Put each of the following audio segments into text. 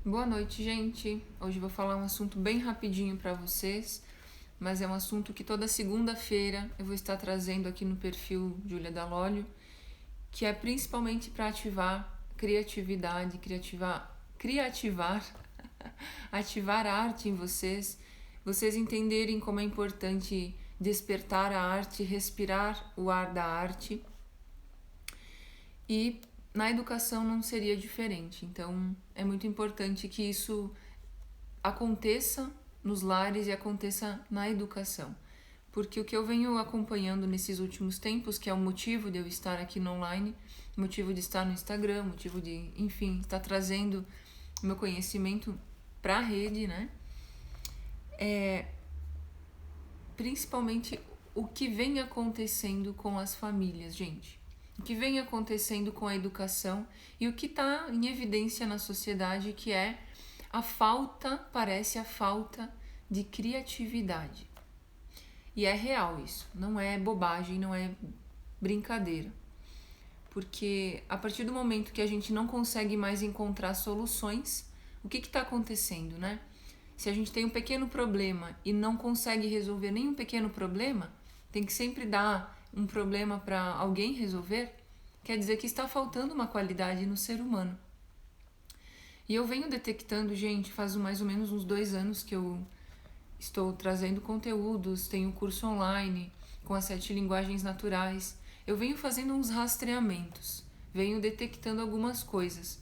Boa noite, gente. Hoje eu vou falar um assunto bem rapidinho para vocês, mas é um assunto que toda segunda-feira eu vou estar trazendo aqui no perfil Júlia Dalólio, que é principalmente para ativar criatividade, criativar, ativar a arte em vocês, vocês entenderem como é importante despertar a arte, respirar o ar da arte. E na educação não seria diferente. Então, é muito importante que isso aconteça nos lares e aconteça na educação. Porque o que eu venho acompanhando nesses últimos tempos, que é o motivo de eu estar aqui no online, motivo de estar no Instagram, motivo de, enfim, estar trazendo meu conhecimento para a rede, né? É principalmente o que vem acontecendo com as famílias, gente. O que vem acontecendo com a educação e o que está em evidência na sociedade, que é parece a falta de criatividade. E é real isso, não é bobagem, não é brincadeira. Porque a partir do momento que a gente não consegue mais encontrar soluções, o que está acontecendo, né? Se a gente tem um pequeno problema e não consegue resolver nenhum pequeno problema, tem que sempre dar um problema para alguém resolver, quer dizer que está faltando uma qualidade no ser humano. E eu venho detectando, gente, faz mais ou menos uns 2 anos que eu estou trazendo conteúdos, tenho um curso online com as 7 linguagens naturais. Eu venho fazendo uns rastreamentos, venho detectando algumas coisas.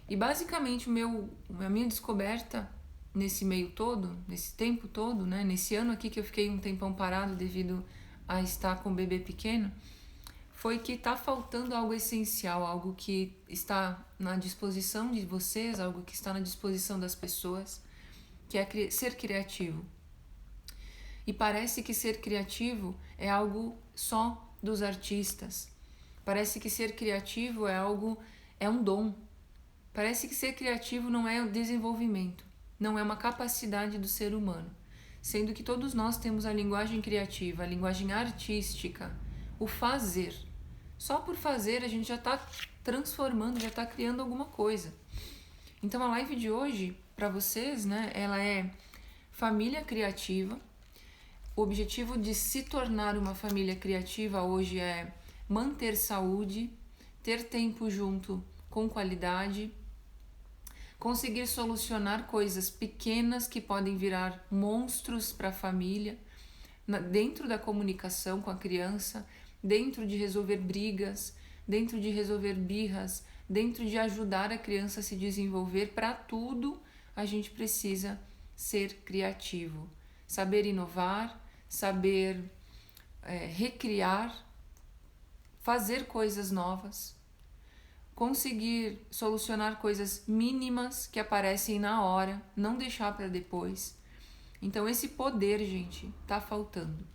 E basicamente a minha descoberta nesse meio todo, nesse tempo todo, né, nesse ano aqui que eu fiquei um tempão parado devido a estar com o bebê pequeno, foi que está faltando algo essencial, algo que está na disposição de vocês, algo que está na disposição das pessoas, que é ser criativo. E parece que ser criativo é algo só dos artistas. Parece que ser criativo é um dom. Parece que ser criativo não é o desenvolvimento, não é uma capacidade do ser humano. Sendo que todos nós temos a linguagem criativa, a linguagem artística, o fazer. Só por fazer a gente já está transformando, já está criando alguma coisa. Então a live de hoje, para vocês, né, ela é família criativa. O objetivo de se tornar uma família criativa hoje é manter saúde, ter tempo junto com qualidade, conseguir solucionar coisas pequenas que podem virar monstros para a família, dentro da comunicação com a criança, dentro de resolver brigas, dentro de resolver birras, dentro de ajudar a criança a se desenvolver. Para tudo a gente precisa ser criativo, saber inovar, saber recriar, fazer coisas novas, conseguir solucionar coisas mínimas que aparecem na hora, não deixar para depois. Então esse poder, gente, tá faltando.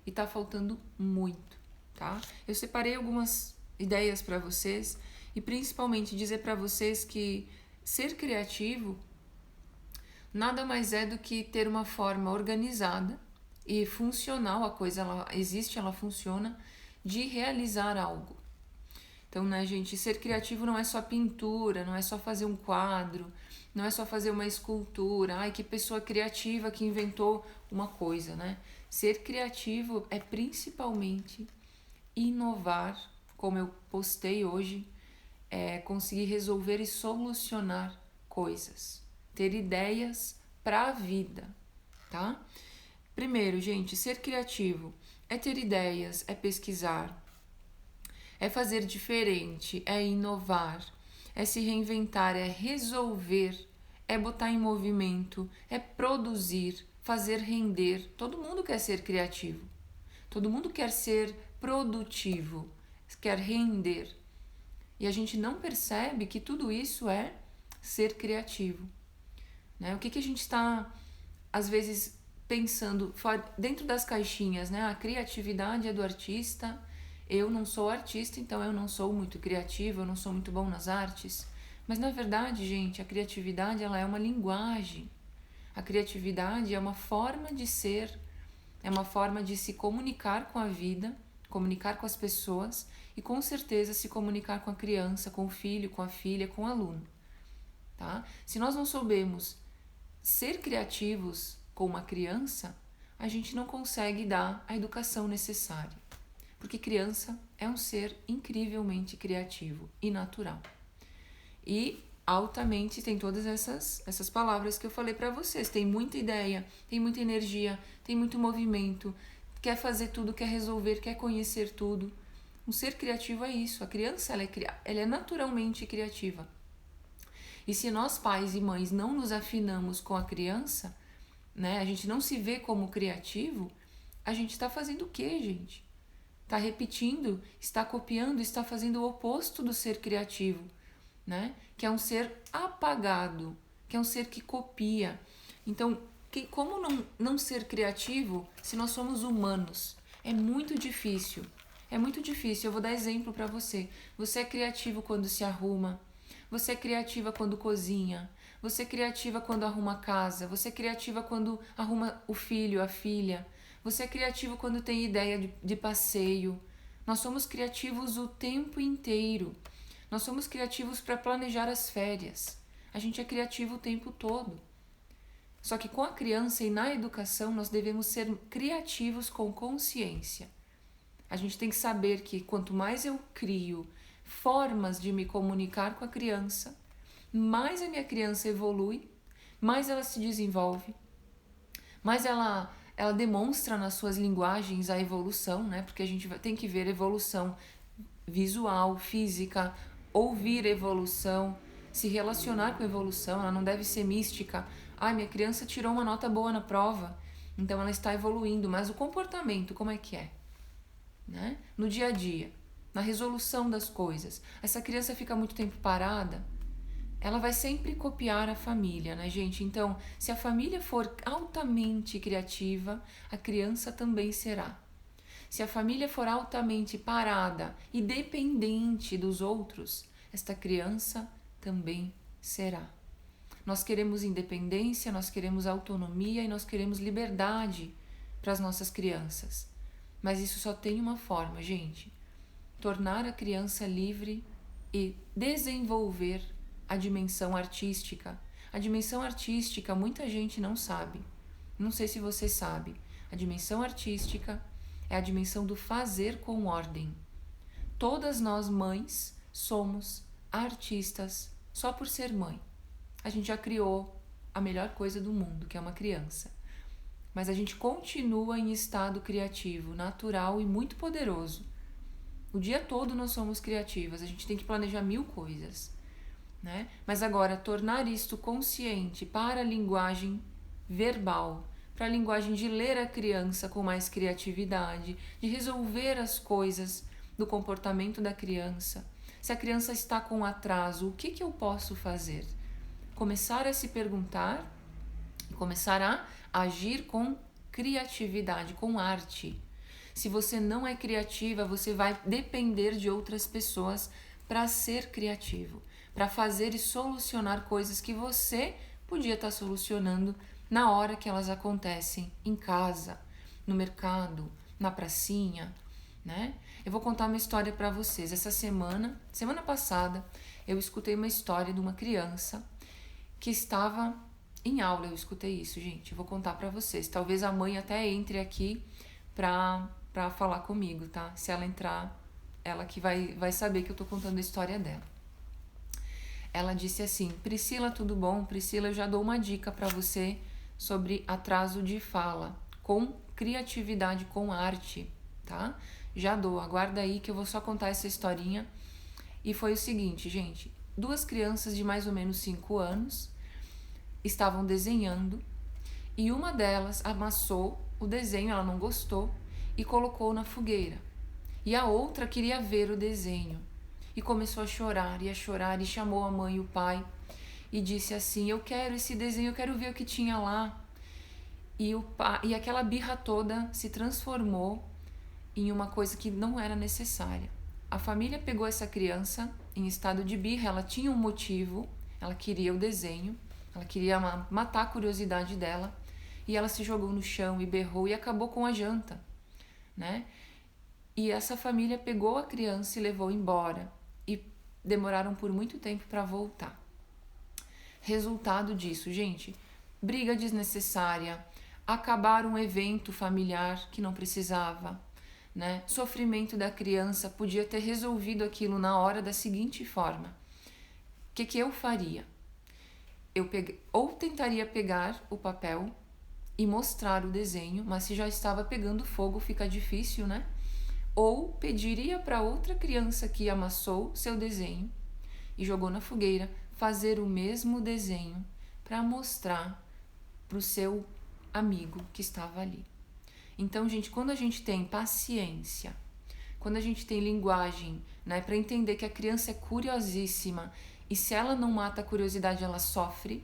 E tá faltando muito, tá? Eu separei algumas ideias para vocês e principalmente dizer para vocês que ser criativo nada mais é do que ter uma forma organizada e funcional, a coisa ela existe, ela funciona, de realizar algo. Então, né, gente, ser criativo não é só pintura, não é só fazer um quadro, não é só fazer uma escultura. Ai, que pessoa criativa que inventou uma coisa, né? Ser criativo é principalmente inovar, como eu postei hoje, é conseguir resolver e solucionar coisas, ter ideias para a vida, tá? Primeiro, gente, ser criativo é ter ideias, é pesquisar, é fazer diferente, é inovar, é se reinventar, é resolver, é botar em movimento, é produzir, fazer render. Todo mundo quer ser criativo, todo mundo quer ser produtivo, quer render. E a gente não percebe que tudo isso é ser criativo, né? O que a gente está, às vezes, pensando dentro das caixinhas, né? A criatividade é do artista. Eu não sou artista, então eu não sou muito criativa, eu não sou muito bom nas artes. Mas na verdade, gente, a criatividade ela é uma linguagem. A criatividade é uma forma de ser, é uma forma de se comunicar com a vida, comunicar com as pessoas e com certeza se comunicar com a criança, com o filho, com a filha, com o aluno. tá? Se nós não soubermos ser criativos com uma criança, a gente não consegue dar a educação necessária. Porque criança é um ser incrivelmente criativo e natural. E altamente tem todas essas palavras que eu falei para vocês. Tem muita ideia, tem muita energia, tem muito movimento, quer fazer tudo, quer resolver, quer conhecer tudo. Um ser criativo é isso. A criança ela é naturalmente criativa. E se nós, pais e mães, não nos afinamos com a criança, né, a gente não se vê como criativo, a gente está fazendo o quê, gente? Está repetindo, está copiando, está fazendo o oposto do ser criativo, né? Que é um ser apagado, que é um ser que copia. Então, como não ser criativo se nós somos humanos? É muito difícil. É muito difícil. Eu vou dar exemplo para você. Você é criativo quando se arruma. Você é criativa quando cozinha. Você é criativa quando arruma a casa. Você é criativa quando arruma o filho, a filha. Você é criativo quando tem ideia de passeio. Nós somos criativos o tempo inteiro. Nós somos criativos para planejar as férias. A gente é criativo o tempo todo. Só que com a criança e na educação nós devemos ser criativos com consciência. A gente tem que saber que quanto mais eu crio formas de me comunicar com a criança, mais a minha criança evolui, mais ela se desenvolve, mais ela demonstra nas suas linguagens a evolução, né? Porque a gente tem que ver evolução visual, física, ouvir evolução, se relacionar com evolução. Ela não deve ser mística. Minha criança tirou uma nota boa na prova, então ela está evoluindo, mas o comportamento, como é que é? Né? No dia a dia, na resolução das coisas. Essa criança fica muito tempo parada, ela vai sempre copiar a família, né, gente? Então, se a família for altamente criativa, a criança também será. Se a família for altamente parada e dependente dos outros, esta criança também será. Nós queremos independência, nós queremos autonomia e nós queremos liberdade para as nossas crianças. Mas isso só tem uma forma, gente: tornar a criança livre e desenvolver a dimensão artística. A dimensão artística muita gente não sabe. Não sei se você sabe. A dimensão artística é a dimensão do fazer com ordem. Todas nós, mães, somos artistas só por ser mãe. A gente já criou a melhor coisa do mundo, que é uma criança. Mas a gente continua em estado criativo, natural e muito poderoso. O dia todo nós somos criativas, a gente tem que planejar 1000 coisas, né? Mas agora, tornar isto consciente para a linguagem verbal, para a linguagem de ler a criança com mais criatividade, de resolver as coisas do comportamento da criança. Se a criança está com atraso, o que eu posso fazer? Começar a se perguntar e começar a agir com criatividade, com arte. Se você não é criativa, você vai depender de outras pessoas para ser criativo, para fazer e solucionar coisas que você podia estar solucionando na hora que elas acontecem em casa, no mercado, na pracinha, né? Eu vou contar uma história para vocês. Essa semana passada, eu escutei uma história de uma criança que estava em aula. Eu escutei isso, gente. Eu vou contar para vocês. Talvez a mãe até entre aqui para falar comigo, tá? Se ela entrar, ela que vai saber que eu tô contando a história dela. Ela disse assim: Priscila, tudo bom? Priscila, eu já dou uma dica para você sobre atraso de fala, com criatividade, com arte, tá? Já dou, aguarda aí que eu vou só contar essa historinha. E foi o seguinte, gente: 2 crianças de mais ou menos 5 anos estavam desenhando e uma delas amassou o desenho, ela não gostou, e colocou na fogueira. E a outra queria ver o desenho e começou a chorar e chamou a mãe e o pai e disse assim: eu quero esse desenho, eu quero ver o que tinha lá. E aquela birra toda se transformou em uma coisa que não era necessária. A família pegou essa criança em estado de birra, ela tinha um motivo, ela queria o desenho, ela queria matar a curiosidade dela, e ela se jogou no chão e berrou e acabou com a janta, né? E essa família pegou a criança e levou embora, e demoraram por muito tempo para voltar. Resultado disso, gente, briga desnecessária, acabar um evento familiar que não precisava, né? Sofrimento da criança, podia ter resolvido aquilo na hora da seguinte forma. O que eu faria? Ou tentaria pegar o papel e mostrar o desenho, mas se já estava pegando fogo fica difícil, né? Ou pediria para outra criança que amassou seu desenho e jogou na fogueira fazer o mesmo desenho para mostrar para o seu amigo que estava ali. Então, gente, quando a gente tem paciência, quando a gente tem linguagem, né, para entender que a criança é curiosíssima e se ela não mata a curiosidade, ela sofre,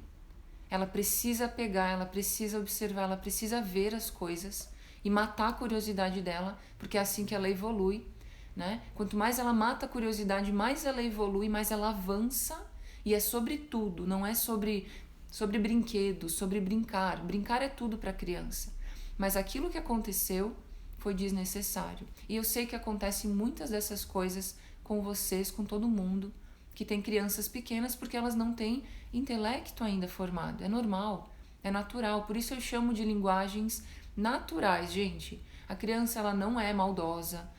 ela precisa pegar, ela precisa observar, ela precisa ver as coisas e matar a curiosidade dela, porque é assim que ela evolui, né? Quanto mais ela mata a curiosidade, mais ela evolui, mais ela avança, e é sobre tudo, não é sobre brinquedos, sobre brincar. Brincar é tudo para a criança. Mas aquilo que aconteceu foi desnecessário. E eu sei que acontece muitas dessas coisas com vocês, com todo mundo, que tem crianças pequenas, porque elas não têm intelecto ainda formado. É normal, é natural. Por isso eu chamo de linguagens naturais, gente. A criança, ela não é maldosa,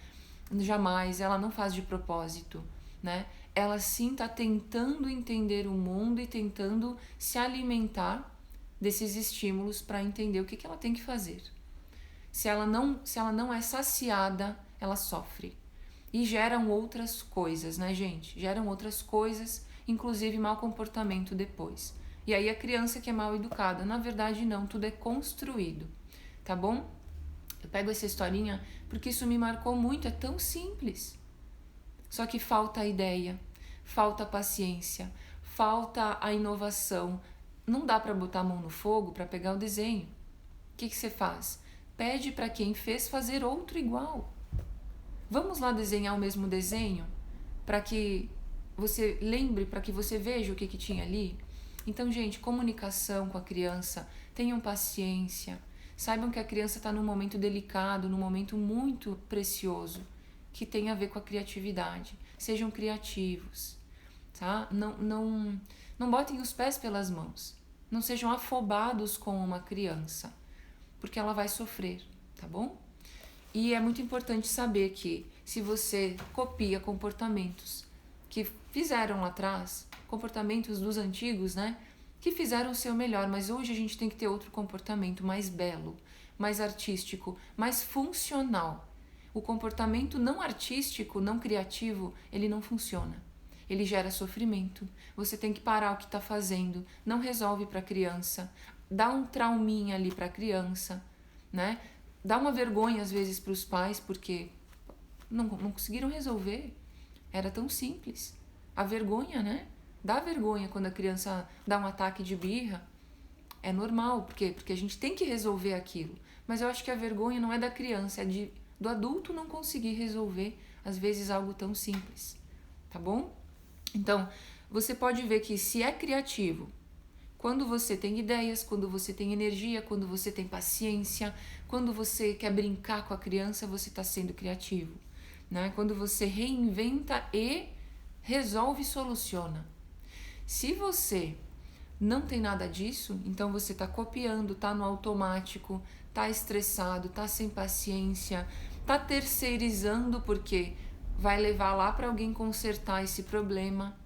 jamais, ela não faz de propósito, né? Ela sim está tentando entender o mundo e tentando se alimentar desses estímulos para entender o que ela tem que fazer. Se ela não é saciada, ela sofre. E geram outras coisas, né, gente? Geram outras coisas, inclusive mau comportamento depois. E aí a criança que é mal educada, na verdade não, tudo é construído, tá bom? Eu pego essa historinha porque isso me marcou muito, é tão simples. Só que falta a ideia, falta a paciência, falta a inovação. Não dá para botar a mão no fogo para pegar o desenho. O que você faz? Pede para quem fez fazer outro igual. Vamos lá desenhar o mesmo desenho para que você lembre, para que você veja o que tinha ali? Então, gente, comunicação com a criança, tenham paciência. Saibam que a criança está num momento delicado, num momento muito precioso, que tem a ver com a criatividade. Sejam criativos, tá? Não botem os pés pelas mãos. Não sejam afobados com uma criança, porque ela vai sofrer, tá bom? E é muito importante saber que se você copia comportamentos que fizeram lá atrás, comportamentos dos antigos, né? Que fizeram o seu melhor, mas hoje a gente tem que ter outro comportamento mais belo, mais artístico, mais funcional. O comportamento não artístico, não criativo, ele não funciona. Ele gera sofrimento. Você tem que parar o que está fazendo, não resolve para a criança, dá um trauminha ali para a criança, né? Dá uma vergonha às vezes para os pais porque não conseguiram resolver. Era tão simples. A vergonha, né? Dá vergonha quando a criança dá um ataque de birra. É normal, por quê? Porque a gente tem que resolver aquilo. Mas eu acho que a vergonha não é da criança, é do adulto não conseguir resolver, às vezes, algo tão simples. Tá bom? Então, você pode ver que se é criativo, quando você tem ideias, quando você tem energia, quando você tem paciência, quando você quer brincar com a criança, você está sendo criativo, né? Quando você reinventa e resolve e soluciona. Se você não tem nada disso, então você está copiando, está no automático, está estressado, está sem paciência, está terceirizando porque vai levar lá para alguém consertar esse problema.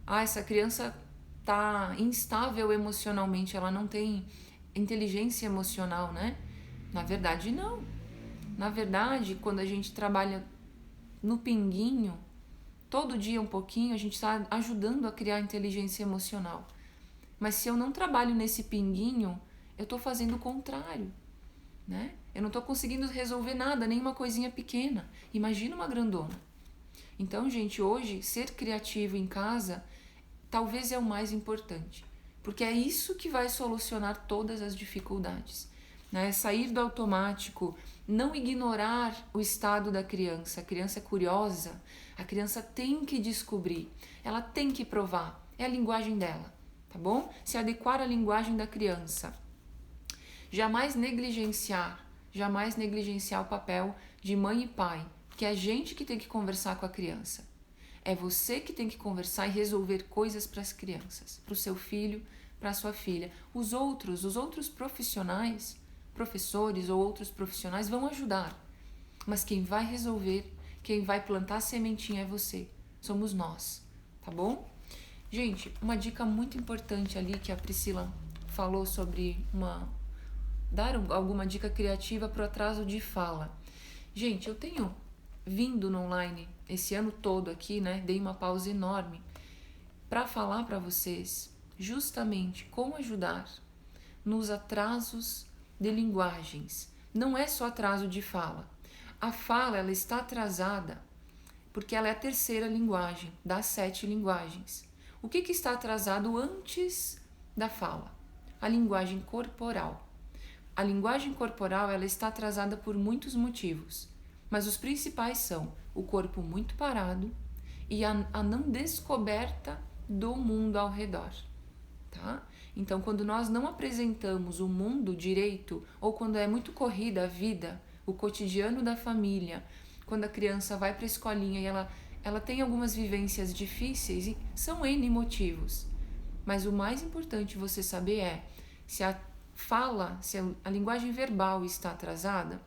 Ah, essa criança está instável emocionalmente, ela não tem inteligência emocional, né? Na verdade, não. Na verdade, quando a gente trabalha no pinguinho, todo dia um pouquinho, a gente está ajudando a criar inteligência emocional. Mas se eu não trabalho nesse pinguinho, eu estou fazendo o contrário, né? Eu não estou conseguindo resolver nada, nem uma coisinha pequena. Imagina uma grandona. Então, gente, hoje, ser criativo em casa talvez é o mais importante, porque é isso que vai solucionar todas as dificuldades, né? Sair do automático, não ignorar o estado da criança. A criança é curiosa, a criança tem que descobrir, ela tem que provar, é a linguagem dela, tá bom? Se adequar à linguagem da criança. Jamais negligenciar o papel de mãe e pai, que é a gente que tem que conversar com a criança. É você que tem que conversar e resolver coisas para as crianças, para o seu filho, para a sua filha. Os outros profissionais, professores ou outros profissionais vão ajudar, mas quem vai resolver, quem vai plantar a sementinha é você, somos nós, tá bom? Gente, uma dica muito importante ali que a Priscila falou sobre dar alguma dica criativa para o atraso de fala. Gente, eu tenho vindo no online esse ano todo aqui, né? Dei uma pausa enorme para falar para vocês justamente como ajudar nos atrasos de linguagens. Não é só atraso de fala. A fala, ela está atrasada porque ela é a terceira linguagem das 7 linguagens. O que está atrasado antes da fala? A linguagem corporal. A linguagem corporal, ela está atrasada por muitos motivos, mas os principais são o corpo muito parado e a não descoberta do mundo ao redor, tá? Então, quando nós não apresentamos o mundo direito, ou quando é muito corrida a vida, o cotidiano da família, quando a criança vai para a escolinha e ela tem algumas vivências difíceis, e são N motivos, mas o mais importante você saber é se a fala, se a linguagem verbal está atrasada,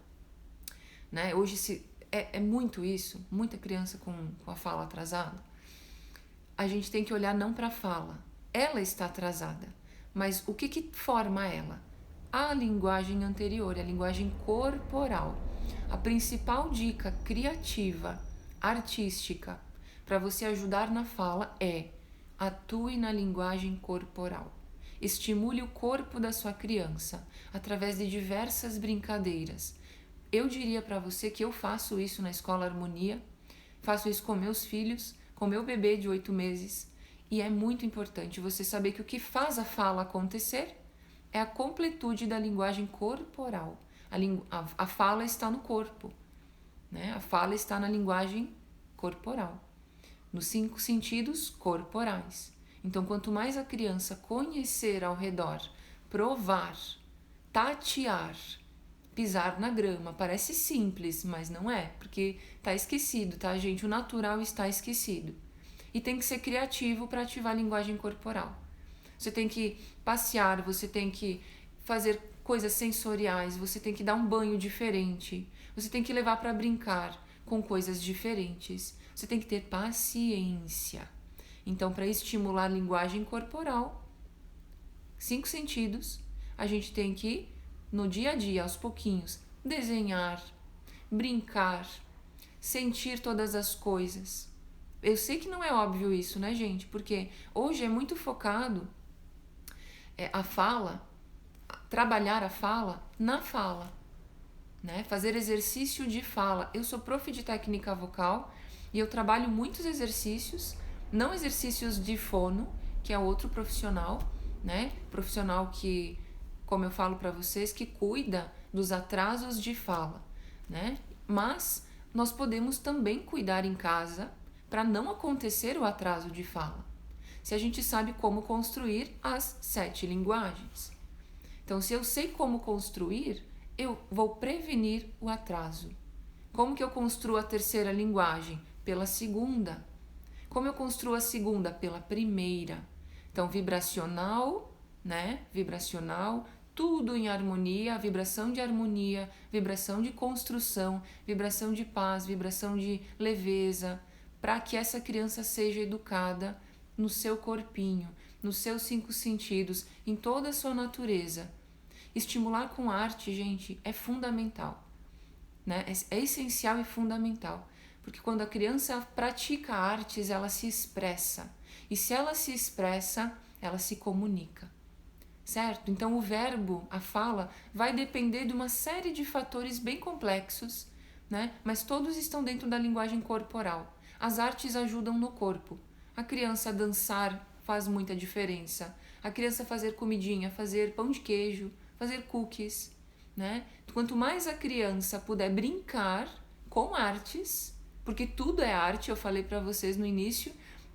né? Hoje é muito isso, muita criança com a fala atrasada. A gente tem que olhar não para a fala, ela está atrasada, mas o que forma ela? A linguagem anterior, a linguagem corporal. A principal dica criativa, artística, para você ajudar na fala é: atue na linguagem corporal. Estimule o corpo da sua criança através de diversas brincadeiras. Eu diria para você que eu faço isso na Escola Harmonia, faço isso com meus filhos, com meu bebê de 8 meses, e é muito importante você saber que o que faz a fala acontecer é a completude da linguagem corporal. A fala está no corpo, né? A fala está na linguagem corporal, nos 5 sentidos corporais. Então, quanto mais a criança conhecer ao redor, provar, tatear, pisar na grama, parece simples, mas não é, porque está esquecido, tá, gente? O natural está esquecido. E tem que ser criativo para ativar a linguagem corporal. Você tem que passear, você tem que fazer coisas sensoriais, você tem que dar um banho diferente, você tem que levar para brincar com coisas diferentes, você tem que ter paciência. Então, para estimular a linguagem corporal, 5 sentidos, a gente tem que, no dia a dia, aos pouquinhos, desenhar, brincar, sentir todas as coisas. Eu sei que não é óbvio isso, né, gente? Porque hoje é muito focado a fala, trabalhar a fala na fala, né? Fazer exercício de fala. Eu sou prof de técnica vocal e eu trabalho muitos exercícios, não exercícios de fono, que é outro profissional, né? Profissional que, como eu falo para vocês, que cuida dos atrasos de fala, né? Mas nós podemos também cuidar em casa para não acontecer o atraso de fala, se a gente sabe como construir as 7 linguagens. Então, se eu sei como construir, eu vou prevenir o atraso. Como que eu construo a terceira linguagem? Pela segunda. Como eu construo a segunda? Pela primeira. Então, vibracional, né? Vibracional, tudo em harmonia, vibração de harmonia, vibração de construção, vibração de paz, vibração de leveza, para que essa criança seja educada no seu corpinho, nos seus 5 sentidos, em toda a sua natureza. Estimular com arte, gente, é fundamental, né? É essencial e fundamental, porque quando a criança pratica artes, ela se expressa, e se ela se expressa, ela se comunica, certo? Então o verbo, a fala, vai depender de uma série de fatores bem complexos, né? Mas todos estão dentro da linguagem corporal. As artes ajudam no corpo. A criança dançar faz muita diferença. A criança fazer comidinha, fazer pão de queijo, fazer cookies, né? Quanto mais a criança puder brincar com artes, porque tudo é arte, eu falei para vocês no início,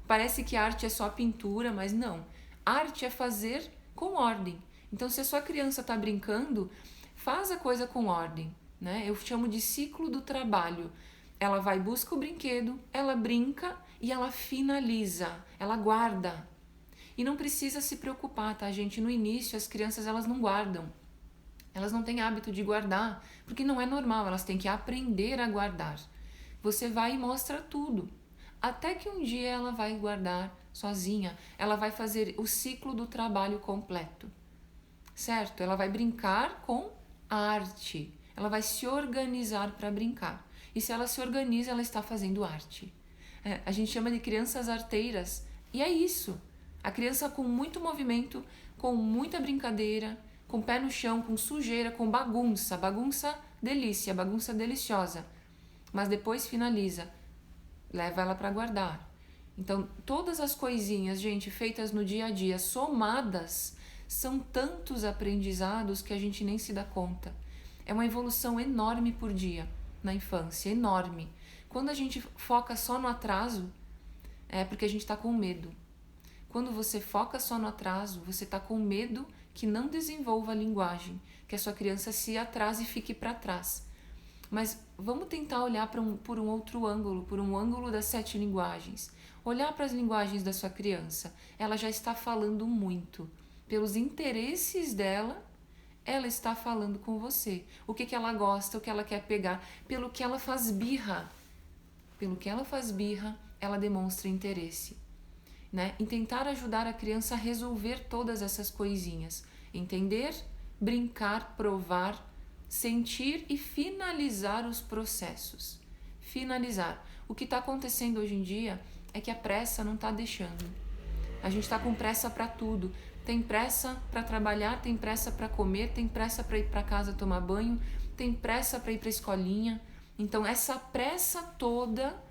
parece que arte é só pintura, mas não. Arte é fazer com ordem. Então, se a sua criança está brincando, faz a coisa com ordem, né? Eu chamo de ciclo do trabalho. Ela vai, busca o brinquedo, ela brinca e ela finaliza, ela guarda. E não precisa se preocupar, tá, gente? No início, as crianças, elas não guardam. Elas não têm hábito de guardar, porque não é normal, elas têm que aprender a guardar. Você vai e mostra tudo. Até que um dia ela vai guardar sozinha, ela vai fazer o ciclo do trabalho completo, certo? Ela vai brincar com arte, ela vai se organizar para brincar. E se ela se organiza, ela está fazendo arte. A gente chama de crianças arteiras, e é isso. A criança com muito movimento, com muita brincadeira, com pé no chão, com sujeira, com bagunça, bagunça delícia, bagunça deliciosa. Mas depois finaliza, leva ela para guardar. Então, todas as coisinhas, gente, feitas no dia a dia, somadas, são tantos aprendizados que a gente nem se dá conta. É uma evolução enorme por dia na infância, enorme. Quando a gente foca só no atraso, é porque a gente está com medo. Quando você foca só no atraso, você está com medo que não desenvolva a linguagem, que a sua criança se atrase e fique para trás. Mas vamos tentar olhar por um outro ângulo, por um ângulo das 7 linguagens. Olhar para as linguagens da sua criança. Ela já está falando muito. Pelos interesses dela, ela está falando com você. O que ela gosta, o que ela quer pegar. Pelo que ela faz birra. Pelo que ela faz birra, ela demonstra interesse. Né? Em tentar ajudar a criança a resolver todas essas coisinhas. Entender, brincar, provar, sentir e finalizar os processos. Finalizar. O que está acontecendo hoje em dia é que a pressa não está deixando. A gente está com pressa para tudo. Tem pressa para trabalhar, tem pressa para comer, tem pressa para ir para casa tomar banho, tem pressa para ir para a escolinha. Então essa pressa toda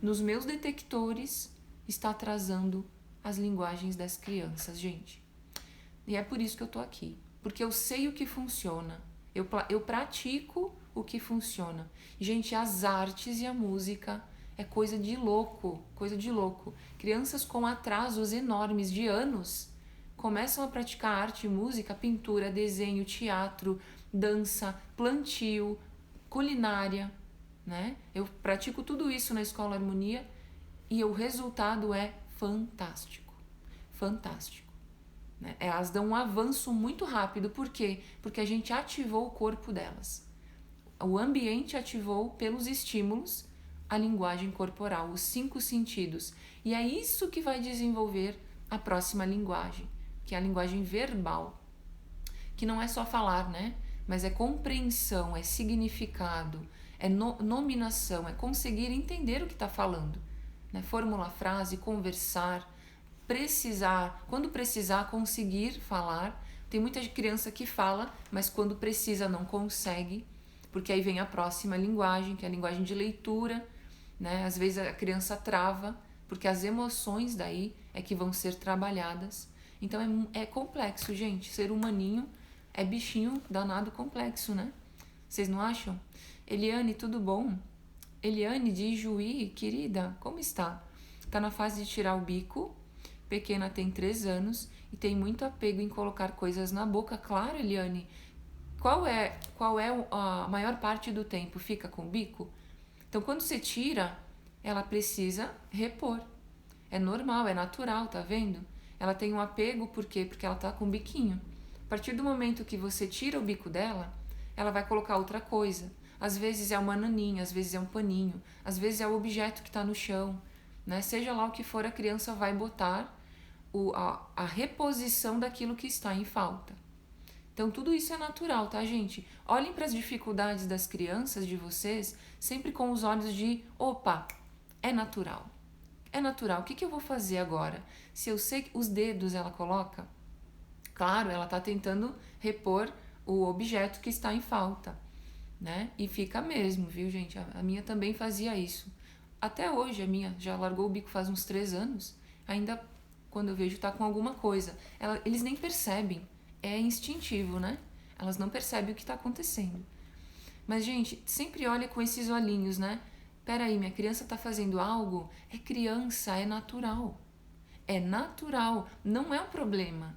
nos meus detectores está atrasando as linguagens das crianças, gente. E é por isso que eu tô aqui. Porque eu sei o que funciona. Eu pratico o que funciona. Gente, as artes e a música é coisa de louco, coisa de louco. Crianças com atrasos enormes de anos começam a praticar arte e música, pintura, desenho, teatro, dança, plantio, culinária, né? Eu pratico tudo isso na Escola Harmonia e o resultado é fantástico, fantástico. Né? Elas dão um avanço muito rápido, por quê? Porque a gente ativou o corpo delas. O ambiente ativou pelos estímulos a linguagem corporal, os 5 sentidos. E é isso que vai desenvolver a próxima linguagem, que é a linguagem verbal, que não é só falar, né? Mas é compreensão, é significado, é nominação, é conseguir entender o que está falando. Né? Formular frase, conversar, precisar, quando precisar, conseguir falar. Tem muita criança que fala, mas quando precisa não consegue, porque aí vem a próxima linguagem, que é a linguagem de leitura, né? Às vezes a criança trava, porque as emoções daí é que vão ser trabalhadas. Então é complexo, gente. Ser humaninho é bichinho danado complexo, né? Vocês não acham? Eliane, tudo bom? Eliane de Ijuí, querida, como está? Está na fase de tirar o bico. Pequena tem 3 anos e tem muito apego em colocar coisas na boca. Claro, Eliane. Qual é a maior parte do tempo? Fica com o bico? Então, quando você tira, ela precisa repor. É normal, é natural, tá vendo? Ela tem um apego, por quê? Porque ela tá com o biquinho. A partir do momento que você tira o bico dela, ela vai colocar outra coisa. Às vezes é uma naninha, às vezes é um paninho, às vezes é o objeto que está no chão. Né? Seja lá o que for, a criança vai botar a reposição daquilo que está em falta. Então, tudo isso é natural, tá, gente? Olhem para as dificuldades das crianças, de vocês, sempre com os olhos de, opa, é natural. É natural. O que eu vou fazer agora? Se eu sei que os dedos ela coloca, claro, ela está tentando repor o objeto que está em falta, né? E fica mesmo, viu, gente? A minha também fazia isso. Até hoje, a minha já largou o bico faz uns 3 anos, ainda quando eu vejo tá com alguma coisa. Eles nem percebem. É instintivo, né? Elas não percebem o que está acontecendo. Mas, gente, sempre olha com esses olhinhos, né? Peraí, minha criança está fazendo algo? É criança, é natural. É natural, não é um problema.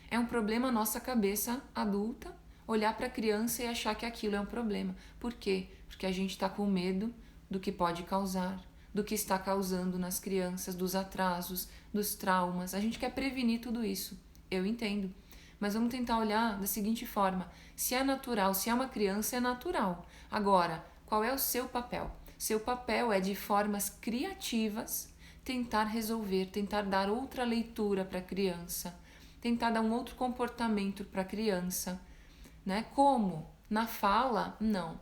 É um problema a nossa cabeça adulta olhar para a criança e achar que aquilo é um problema. Por quê? Porque a gente está com medo do que pode causar, do que está causando nas crianças, dos atrasos, dos traumas. A gente quer prevenir tudo isso, eu entendo. Mas vamos tentar olhar da seguinte forma: se é natural, se é uma criança, é natural. Agora, qual é o seu papel? Seu papel é, de formas criativas, tentar resolver, tentar dar outra leitura para a criança, tentar dar um outro comportamento para a criança, né? Como? Na fala? Não.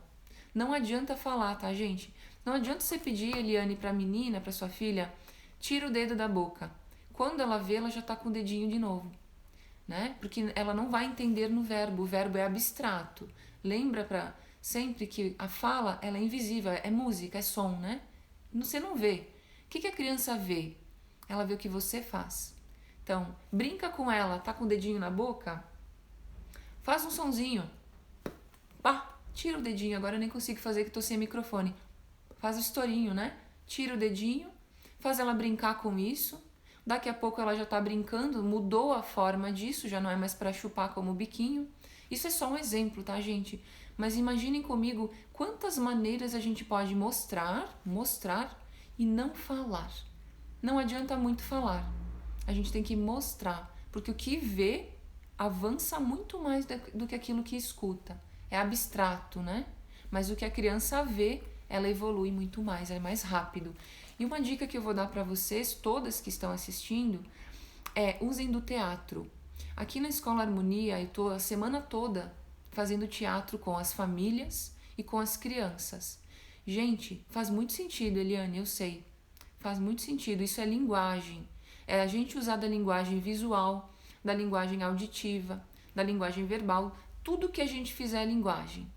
Não adianta falar, tá, gente? Não adianta você pedir, Eliane, para a menina, para sua filha, tira o dedo da boca. Quando ela vê, ela já está com o dedinho de novo, né? Porque ela não vai entender no verbo, o verbo é abstrato. Lembra para sempre que a fala, ela é invisível, é música, é som, né? Você não vê. O que a criança vê? Ela vê o que você faz. Então, brinca com ela, tá com o dedinho na boca? Faz um sonzinho. Pá, tira o dedinho, agora eu nem consigo fazer que tô sem microfone. Faz o estourinho, né? Tira o dedinho, faz ela brincar com isso. Daqui a pouco ela já tá brincando, mudou a forma disso, já não é mais para chupar como o biquinho. Isso é só um exemplo, tá, gente? Mas imaginem comigo quantas maneiras a gente pode mostrar e não falar. Não adianta muito falar. A gente tem que mostrar, porque o que vê avança muito mais do que aquilo que escuta. É abstrato, né? Mas o que a criança vê, ela evolui muito mais, é mais rápido. E uma dica que eu vou dar para vocês, todas que estão assistindo, é usem do teatro. Aqui na Escola Harmonia, eu tô a semana toda fazendo teatro com as famílias e com as crianças. Gente, faz muito sentido, Eliane, eu sei. Faz muito sentido, isso é linguagem. É a gente usar da linguagem visual, da linguagem auditiva, da linguagem verbal. Tudo que a gente fizer é linguagem.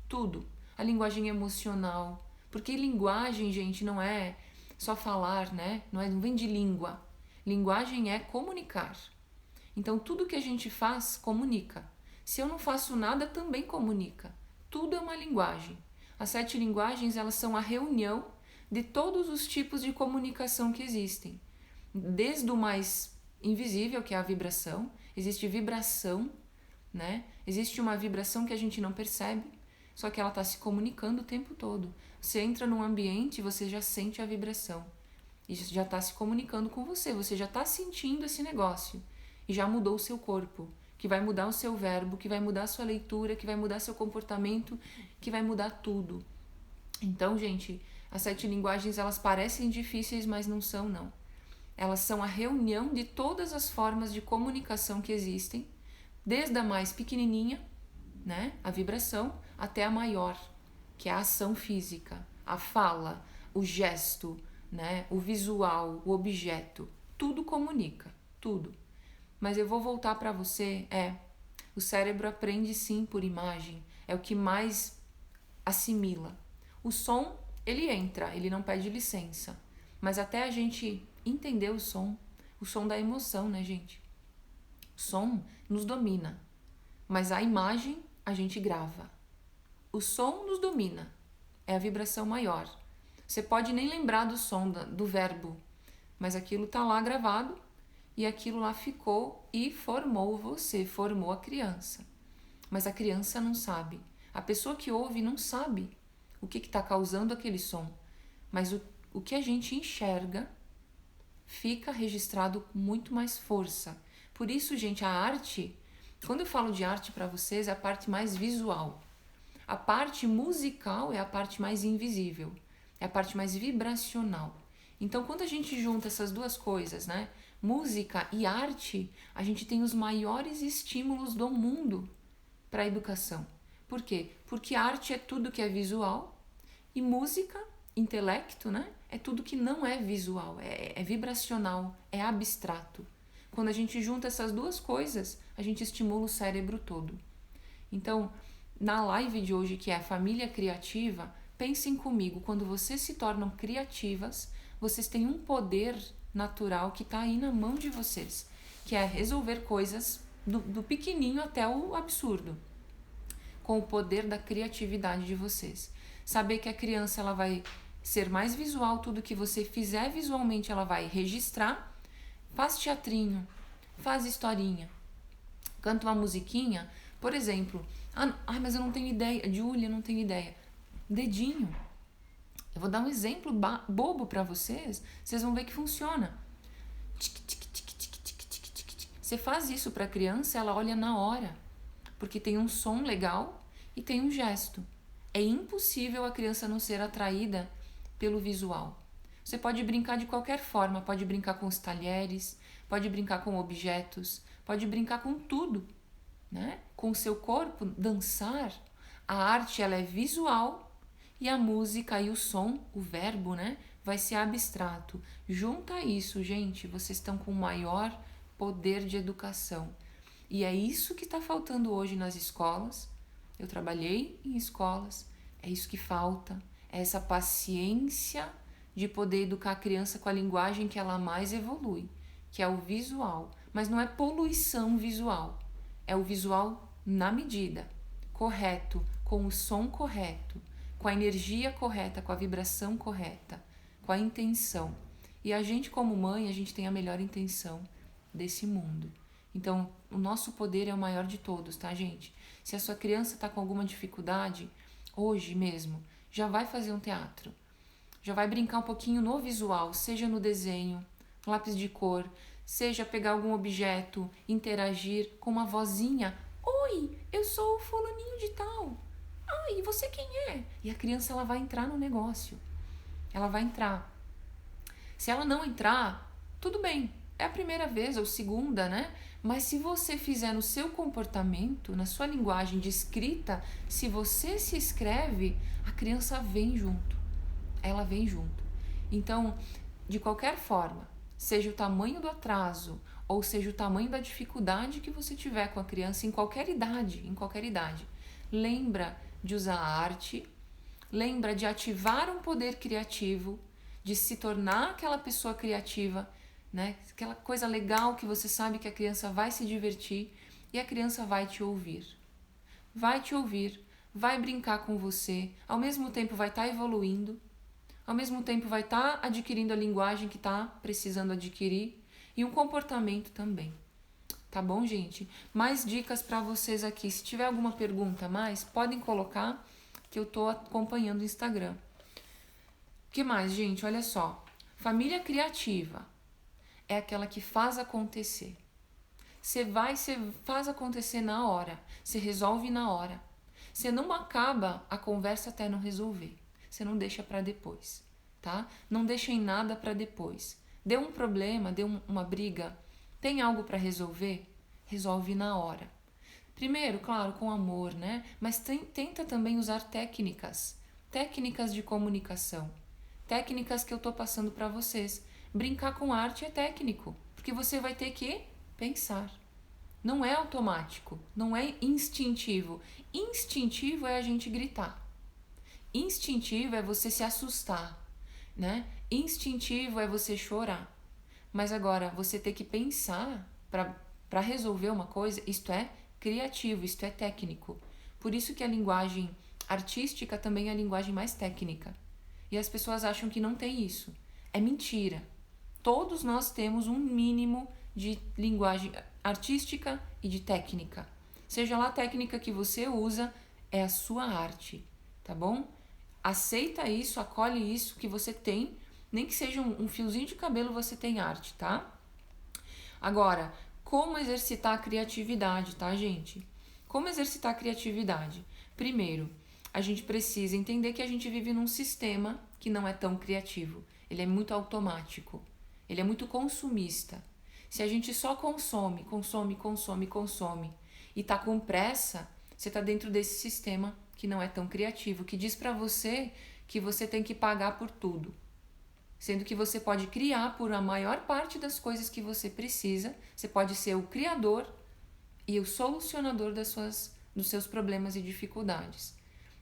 Tudo. A linguagem emocional. Porque linguagem, gente, não é só falar, né? Não vem de língua. Linguagem é comunicar. Então, tudo que a gente faz, comunica. Se eu não faço nada, também comunica. Tudo é uma linguagem. As 7 linguagens, elas são a reunião de todos os tipos de comunicação que existem. Desde o mais invisível, que é a vibração, existe vibração, né? Existe uma vibração que a gente não percebe, só que ela está se comunicando o tempo todo. Você entra num ambiente e você já sente a vibração. E já está se comunicando com você, você já está sentindo esse negócio. E já mudou o seu corpo, que vai mudar o seu verbo, que vai mudar a sua leitura, que vai mudar seu comportamento, que vai mudar tudo. Então, gente, as 7 linguagens, elas parecem difíceis, mas não são, não. Elas são a reunião de todas as formas de comunicação que existem, desde a mais pequenininha, né, a vibração, até a maior, que é a ação física, a fala, o gesto, né, o visual, o objeto. Tudo comunica, tudo. Mas eu vou voltar para você, o cérebro aprende sim por imagem, é o que mais assimila. O som, ele entra, ele não pede licença, mas até a gente entender o som da emoção, né, gente? O som nos domina, mas a imagem a gente grava. O som nos domina, é a vibração maior. Você pode nem lembrar do som, do verbo, mas aquilo tá lá gravado e aquilo lá ficou e formou você, formou a criança. Mas a criança não sabe. A pessoa que ouve não sabe o que está causando aquele som. Mas o que a gente enxerga fica registrado com muito mais força. Por isso, gente, a arte, quando eu falo de arte para vocês, é a parte mais visual. A parte musical é a parte mais invisível, é a parte mais vibracional. Então, quando a gente junta essas duas coisas, né, música e arte, a gente tem os maiores estímulos do mundo para a educação. Por quê? Porque arte é tudo que é visual e música, intelecto, né, é tudo que não é visual, é vibracional, é abstrato. Quando a gente junta essas duas coisas, a gente estimula o cérebro todo. Então, na live de hoje, que é a família criativa, pensem comigo, quando vocês se tornam criativas, vocês têm um poder natural que está aí na mão de vocês, que é resolver coisas do pequenininho até o absurdo, com o poder da criatividade de vocês. Saber que a criança ela vai ser mais visual, tudo que você fizer visualmente ela vai registrar. Faz teatrinho, faz historinha, canta uma musiquinha, por exemplo. Mas eu não tenho ideia, Júlia, não tenho ideia. Dedinho. Eu vou dar um exemplo bobo para vocês vão ver que funciona. Você faz isso para a criança, ela olha na hora, porque tem um som legal e tem um gesto. É impossível a criança não ser atraída pelo visual. Você pode brincar de qualquer forma, pode brincar com os talheres, pode brincar com objetos, pode brincar com tudo, né? Com o seu corpo, dançar. A arte, ela é visual e a música e o som, o verbo, né? Vai ser abstrato. Junta isso, gente, vocês estão com maior poder de educação. E é isso que está faltando hoje nas escolas. Eu trabalhei em escolas, é isso que falta. É essa paciência de poder educar a criança com a linguagem que ela mais evolui, que é o visual. Mas não é poluição visual, é o visual na medida, correto, com o som correto, com a energia correta, com a vibração correta, com a intenção. E a gente, como mãe, a gente tem a melhor intenção desse mundo. Então, o nosso poder é o maior de todos, tá, gente? Se a sua criança está com alguma dificuldade, hoje mesmo, já vai fazer um teatro. Já vai brincar um pouquinho no visual, seja no desenho, lápis de cor, seja pegar algum objeto, interagir com uma vozinha. Oi, eu sou o fulaninho de tal. Ah, e você quem é? E a criança, ela vai entrar no negócio. Ela vai entrar. Se ela não entrar, tudo bem. É a primeira vez ou segunda, né? Mas se você fizer no seu comportamento, na sua linguagem de escrita, se você se escreve, a criança vem junto. Ela vem junto. Então, de qualquer forma, seja o tamanho do atraso ou seja o tamanho da dificuldade que você tiver com a criança em qualquer idade, lembra de usar a arte, lembra de ativar um poder criativo, de se tornar aquela pessoa criativa, né? Aquela coisa legal que você sabe que a criança vai se divertir e a criança vai te ouvir. Vai te ouvir, vai brincar com você, ao mesmo tempo vai estar evoluindo, ao mesmo tempo vai estar adquirindo a linguagem que está precisando adquirir e um comportamento também. Tá bom, gente? Mais dicas para vocês aqui. Se tiver alguma pergunta a mais, podem colocar que eu tô acompanhando o Instagram. O que mais, gente? Olha só. Família criativa é aquela que faz acontecer. Você faz acontecer na hora. Você resolve na hora. Você não acaba a conversa até não resolver. Você não deixa para depois, tá? Não deixem nada para depois. Deu um problema, deu uma briga, tem algo para resolver? Resolve na hora. Primeiro, claro, com amor, né? Mas tenta também usar técnicas de comunicação. Técnicas que eu tô passando para vocês. Brincar com arte é técnico, porque você vai ter que pensar. Não é automático, não é instintivo. Instintivo é a gente gritar. Instintivo é você se assustar, né? Instintivo é você chorar. Mas agora, você ter que pensar para resolver uma coisa, isto é criativo, isto é técnico. Por isso que a linguagem artística também é a linguagem mais técnica. E as pessoas acham que não tem isso. É mentira. Todos nós temos um mínimo de linguagem artística e de técnica. Seja lá a técnica que você usa, é a sua arte, tá bom? Aceita isso, acolhe isso que você tem, nem que seja um fiozinho de cabelo, você tem arte, tá? Agora, como exercitar a criatividade, tá, gente? Como exercitar a criatividade? Primeiro, a gente precisa entender que a gente vive num sistema que não é tão criativo. Ele é muito automático. Ele é muito consumista. Se a gente só consome e tá com pressa, você tá dentro desse sistema que não é tão criativo, que diz pra você que você tem que pagar por tudo. Sendo que você pode criar por a maior parte das coisas que você precisa. Você pode ser o criador e o solucionador dos seus problemas e dificuldades,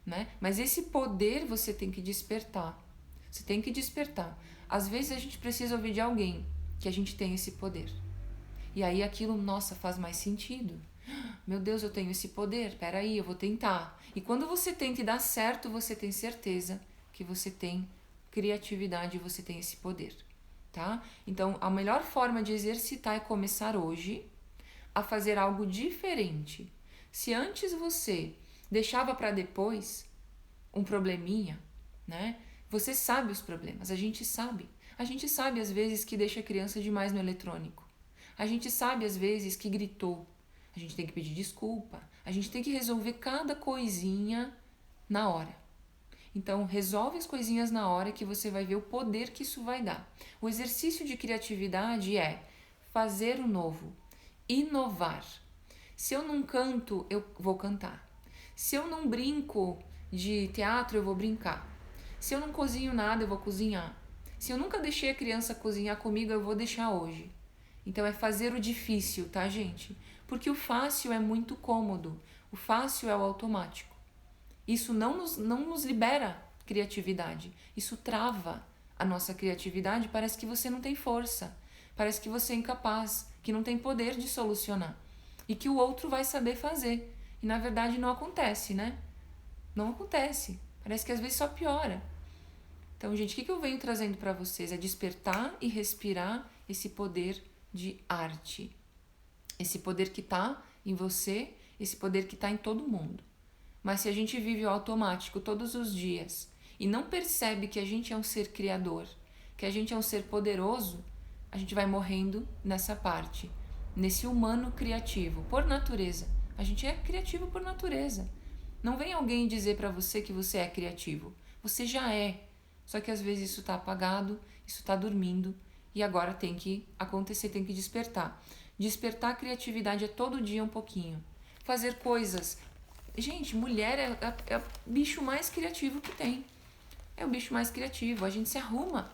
né? Mas esse poder você tem que despertar. Você tem que despertar. Às vezes a gente precisa ouvir de alguém que a gente tem esse poder. E aí aquilo, nossa, faz mais sentido. Meu Deus, eu tenho esse poder, peraí, eu vou tentar. E quando você tenta e dá certo, você tem certeza que você tem criatividade e você tem esse poder, tá? Então, a melhor forma de exercitar é começar hoje a fazer algo diferente. Se antes você deixava para depois um probleminha, né? Você sabe os problemas, a gente sabe. A gente sabe às vezes que deixa a criança demais no eletrônico. A gente sabe às vezes que gritou. A gente tem que pedir desculpa. A gente tem que resolver cada coisinha na hora. Então, resolve as coisinhas na hora que você vai ver o poder que isso vai dar. O exercício de criatividade é fazer o novo, inovar. Se eu não canto, eu vou cantar. Se eu não brinco de teatro, eu vou brincar. Se eu não cozinho nada, eu vou cozinhar. Se eu nunca deixei a criança cozinhar comigo, eu vou deixar hoje. Então é fazer o difícil, tá, gente? Porque o fácil é muito cômodo. O fácil é o automático. Isso não nos libera criatividade. Isso trava a nossa criatividade. Parece que você não tem força. Parece que você é incapaz, que não tem poder de solucionar. E que o outro vai saber fazer. E na verdade não acontece, né? Não acontece. Parece que às vezes só piora. Então, gente, o que eu venho trazendo para vocês é despertar e respirar esse poder de arte. Esse poder que está em você, esse poder que está em todo mundo. Mas se a gente vive o automático todos os dias e não percebe que a gente é um ser criador, que a gente é um ser poderoso, a gente vai morrendo nessa parte, nesse humano criativo, por natureza. A gente é criativo por natureza. Não vem alguém dizer para você que você é criativo. Você já é. Só que às vezes isso está apagado, isso está dormindo e agora tem que acontecer, tem que despertar. Despertar a criatividade é todo dia um pouquinho. Fazer coisas. Gente, mulher é o bicho mais criativo que tem. É o bicho mais criativo. A gente se arruma.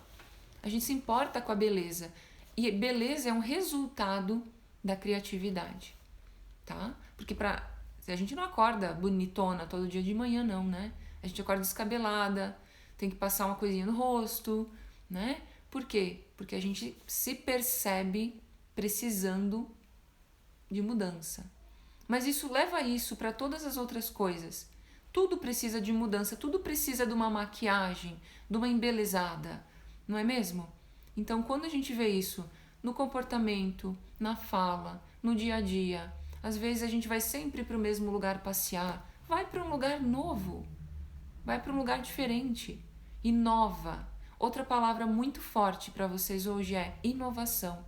A gente se importa com a beleza. E beleza é um resultado da criatividade. Tá? Porque a gente não acorda bonitona todo dia de manhã, não, né? A gente acorda descabelada, tem que passar uma coisinha no rosto, né? Por quê? Porque a gente se percebe precisando de mudança. Mas isso leva isso para todas as outras coisas. Tudo precisa de mudança, tudo precisa de uma maquiagem, de uma embelezada, não é mesmo? Então, quando a gente vê isso no comportamento, na fala, no dia a dia, às vezes a gente vai sempre para o mesmo lugar passear, vai para um lugar novo, vai para um lugar diferente, inova. Outra palavra muito forte para vocês hoje é inovação.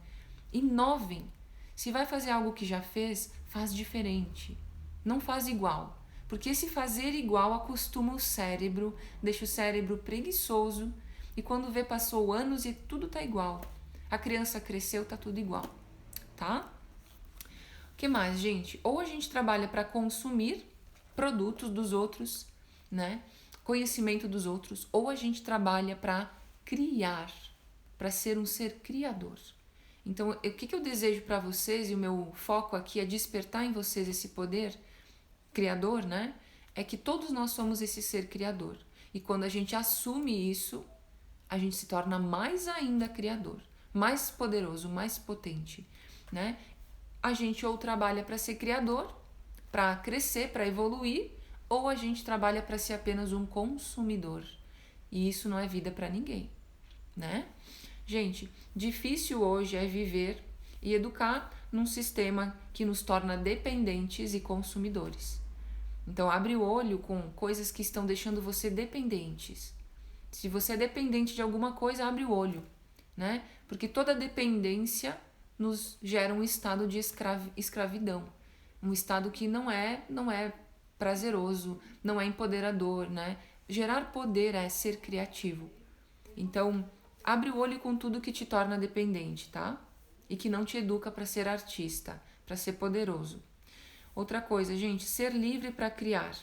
Inovem. Se vai fazer algo que já fez, faz diferente. Não faz igual. Porque esse fazer igual acostuma o cérebro, deixa o cérebro preguiçoso e quando vê passou anos e tudo tá igual. A criança cresceu, tá tudo igual. Tá? O que mais, gente? Ou a gente trabalha para consumir produtos dos outros, né? Conhecimento dos outros, ou a gente trabalha para criar, para ser um ser criador. Então, o que eu desejo para vocês, e o meu foco aqui é despertar em vocês esse poder criador, né? É que todos nós somos esse ser criador. E quando a gente assume isso, a gente se torna mais ainda criador, mais poderoso, mais potente, né? A gente ou trabalha para ser criador, para crescer, para evoluir, ou a gente trabalha para ser apenas um consumidor. E isso não é vida para ninguém, né? Gente, difícil hoje é viver e educar num sistema que nos torna dependentes e consumidores. Então, abre o olho com coisas que estão deixando você dependentes. Se você é dependente de alguma coisa, abre o olho, né? Porque toda dependência nos gera um estado de escravidão. Um estado que não é prazeroso, não é empoderador, né? Gerar poder é ser criativo. Então, abre o olho com tudo que te torna dependente, tá? E que não te educa para ser artista, para ser poderoso. Outra coisa, gente, ser livre para criar.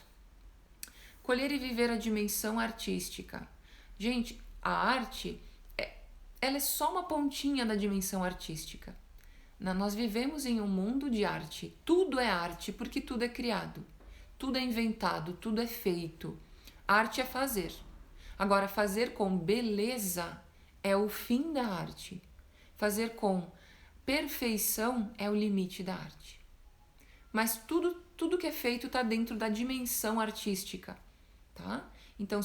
Colher e viver a dimensão artística. Gente, a arte, ela é só uma pontinha da dimensão artística. Nós vivemos em um mundo de arte. Tudo é arte porque tudo é criado. Tudo é inventado, tudo é feito. Arte é fazer. Agora, fazer com beleza é o fim da arte. Fazer com perfeição é o limite da arte. Mas tudo que é feito está dentro da dimensão artística, tá? Então,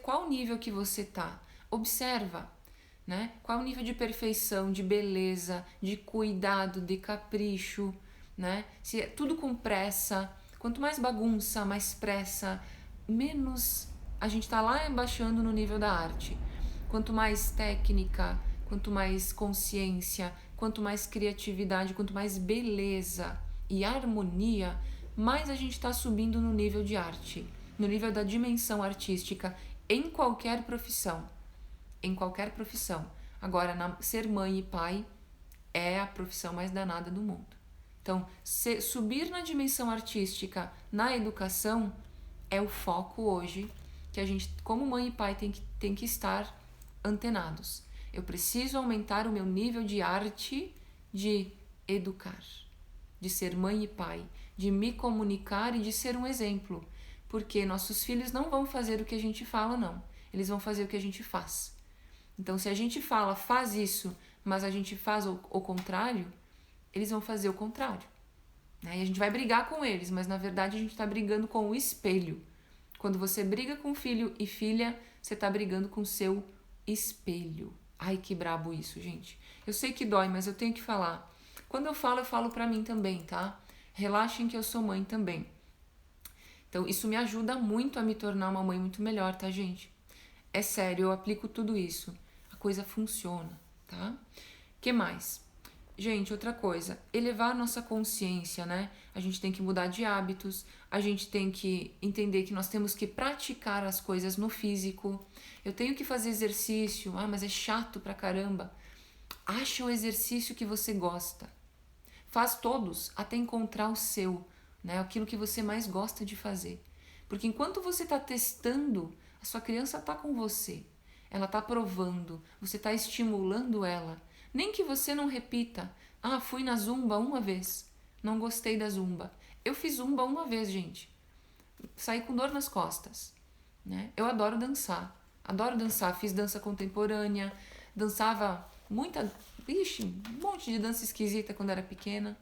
qual nível que você tá? Observa, né? Qual o nível de perfeição, de beleza, de cuidado, de capricho, né? Se é tudo com pressa, quanto mais bagunça, mais pressa, menos a gente tá lá embaixando no nível da arte. Quanto mais técnica, quanto mais consciência, quanto mais criatividade, quanto mais beleza e harmonia, mais a gente está subindo no nível de arte, no nível da dimensão artística em qualquer profissão. Em qualquer profissão. Agora, ser mãe e pai é a profissão mais danada do mundo. Então, subir na dimensão artística, na educação, é o foco hoje que a gente, como mãe e pai, tem que estar antenados. Eu preciso aumentar o meu nível de arte de educar, de ser mãe e pai, de me comunicar e de ser um exemplo. Porque nossos filhos não vão fazer o que a gente fala, não. Eles vão fazer o que a gente faz. Então, se a gente fala, faz isso, mas a gente faz o contrário, eles vão fazer o contrário. Né? E a gente vai brigar com eles, mas na verdade a gente está brigando com o espelho. Quando você briga com filho e filha, você está brigando com o seu espelho. Ai, que brabo isso, gente. Eu sei que dói, mas eu tenho que falar. Quando eu falo pra mim também, tá? Relaxem que eu sou mãe também. Então, isso me ajuda muito a me tornar uma mãe muito melhor, tá, gente? É sério, eu aplico tudo isso. A coisa funciona, tá? Que mais? Gente, outra coisa, elevar nossa consciência, né? A gente tem que mudar de hábitos, a gente tem que entender que nós temos que praticar as coisas no físico. Eu tenho que fazer exercício, mas é chato pra caramba. Acha o exercício que você gosta. Faz todos até encontrar o seu, né? Aquilo que você mais gosta de fazer. Porque enquanto você está testando, a sua criança está com você. Ela está provando, você está estimulando ela. Nem que você não repita. Fui na zumba uma vez. Não gostei da zumba. Eu fiz zumba uma vez, gente. Saí com dor nas costas. Né? Eu adoro dançar. Adoro dançar. Fiz dança contemporânea. Dançava um monte de dança esquisita quando era pequena.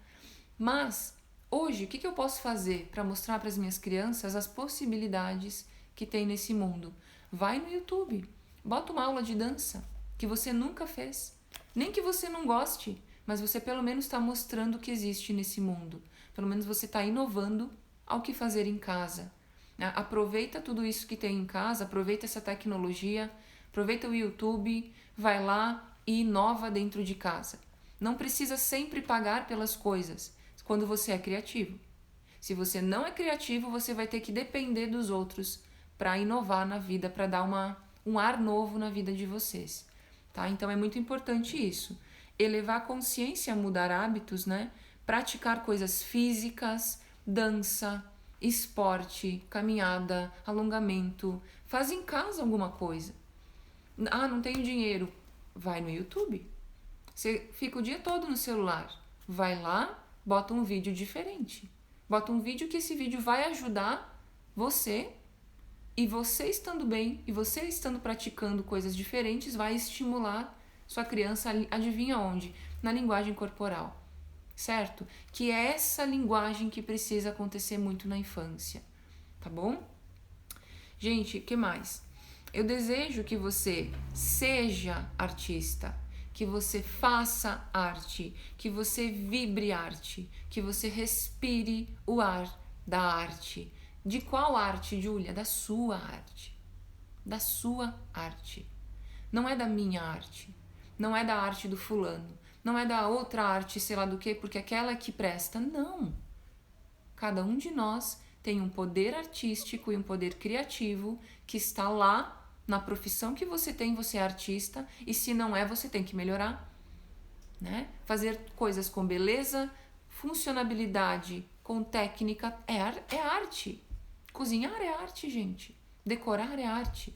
Mas, hoje, o que eu posso fazer para mostrar para as minhas crianças as possibilidades que tem nesse mundo? Vai no YouTube. Bota uma aula de dança que você nunca fez. Nem que você não goste, mas você pelo menos está mostrando o que existe nesse mundo. Pelo menos você está inovando ao que fazer em casa. Aproveita tudo isso que tem em casa, aproveita essa tecnologia, aproveita o YouTube, vai lá e inova dentro de casa. Não precisa sempre pagar pelas coisas quando você é criativo. Se você não é criativo, você vai ter que depender dos outros para inovar na vida, para dar um ar novo na vida de vocês. Tá? Então é muito importante isso. Elevar a consciência, mudar hábitos, né? Praticar coisas físicas, dança, esporte, caminhada, alongamento. Faz em casa alguma coisa. Não tenho dinheiro. Vai no YouTube. Você fica o dia todo no celular. Vai lá, bota um vídeo diferente. Bota um vídeo que esse vídeo vai ajudar você. E você estando bem, e você estando praticando coisas diferentes, vai estimular sua criança, adivinha onde? Na linguagem corporal, certo? Que é essa linguagem que precisa acontecer muito na infância, tá bom? Gente, o que mais? Eu desejo que você seja artista, que você faça arte, que você vibre arte, que você respire o ar da arte. De qual arte, Júlia? Da sua arte. Da sua arte. Não é da minha arte. Não é da arte do fulano. Não é da outra arte, sei lá do que, porque aquela é que presta. Não. Cada um de nós tem um poder artístico e um poder criativo que está lá na profissão que você tem, você é artista, e se não é, você tem que melhorar. Né? Fazer coisas com beleza, funcionabilidade, com técnica, é arte. Cozinhar é arte, gente. Decorar é arte.